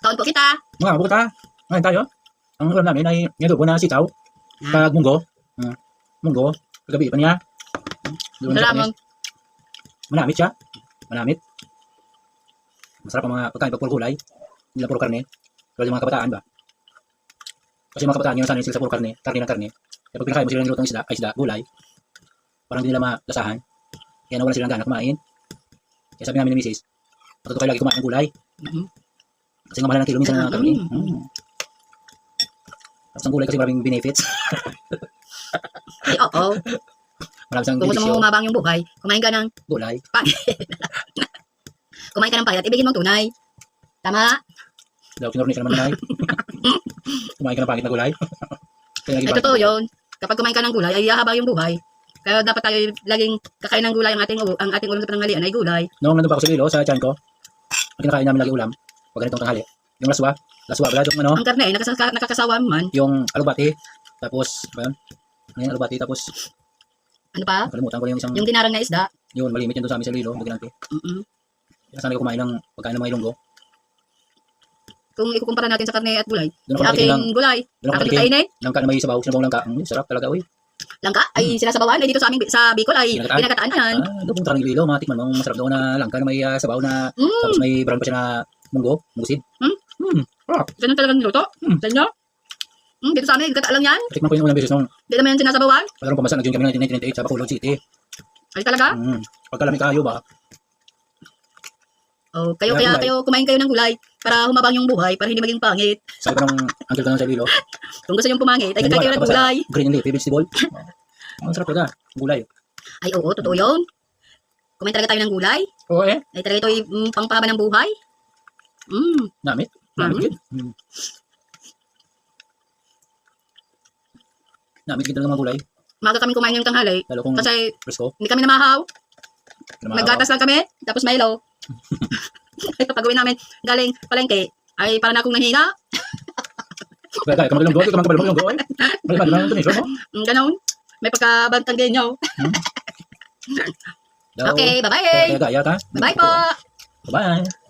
Taon po kita. Mga pupunta. Ngayon tayo. Ang ulam namin ay nilubo na sitaw. Pag munggo. Munggo. Kagabi pa niya. Maraming. Manamit siya. Manamit. Masarap ang mga pagkain pag puro gulay. Hindi lang puro karne. Pero yung mga kabataan ba? Kasi mga kabataan yun sanay sila sa puro karne. Karne ng karne. Kaya pag pinakain mo sila ng nilutong isda, gulay. Parang hindi nila malasahan. Kaya nawalan sila ng gana kumain. Kaya sabi namin ni Mrs. Matuto kayo lagi kumain ng gulay. Kasi nga mahal ng kilo minsan ng karne. Tapos ang gulay kasi maraming benefits. Ay, oo. Maraming sang Kung gusto mo umabang yung buhay, kumain ka ng gulay. pangit. Kumain ka ng payat, ibigin mong tunay. Tama? Daw, kinurni ka naman na kumain ka ng pangit na gulay. Ay, totoo yun. Kapag kumain ka ng gulay, ay hahabang yung buhay. Kaya dapat tayo laging kakain ng gulay. Ang ating ulam sa pananghalian ay gulay. Noong nandun pa ako sa Lilo, sa tiyan ko, ang kinakain namin lagi ulam, pag ganitong tanghali, yung laswa pala, yung ano, Ang karne ay nakakasawa man. yung alubati, tapos, ba yun? Ngayon, alubati, tapos, Ano pa? kalimutan ko yung isang, Yung ginarang na isda. yun, malimit yun doon sa amin sa Lilo, Buginante. Kaya sanay ko kumain ng pagkain ng mga ilonggo. Kung ikukumpara natin sa karne at gulay. Doon ako Sa nakatikim aking gulay. doon ako Aking nakatikim kainin. ng ka na may sabaw, sinabawang langka. Sarap talaga, uy. Langka ay sinasabawan. Ay dito sa aming sa Bicol ay Ginagataan. ginagataan yan. Doon punta ng Lilo, matikman mo, masarap doon na langka na may sabaw na, tapos may brown pa siya na munggosid. Ganun talagang niluto. Sa inyo? Dito sa amin, gata lang yan. Tikman ko yung unang beses nung, Hindi naman yan sinasabawan. pagkaroon pamasa, nag-join kami ng 1998 sa Bacolod City. Ay talaga? Pagkalamig kayo ba? Oh, kayo Kaya kaya gulay. kayo kumain kayo ng gulay para humabang yung buhay, para hindi maging pangit. Sabi ko ng uncle ko sa Lilo, Kung gusto yung pumangit, ay kita kayo ng gulay. green and leafy vegetable. Ang sarap talaga, gulay. Ay oo, totoo yun. Kumain talaga tayo ng gulay. Oo Ay talaga ito ay pangpahaba ng buhay. namit. Namit yun. Namit yun talaga mga gulay. Maga kami kumain yung tanghali. Lalo kung Kasi presko. hindi kami namahaw. Naggatas lang kami, tapos Milo. Ay, pag uwi namin galing palengke, ay para na akong nanghina. Kaya kamagal ng goy, kamagal ng goy. Malipad lang ito mo. Ganon. May pagkabantang din nyo. Okay, bye-bye. Kaya ka. Bye-bye po. Bye.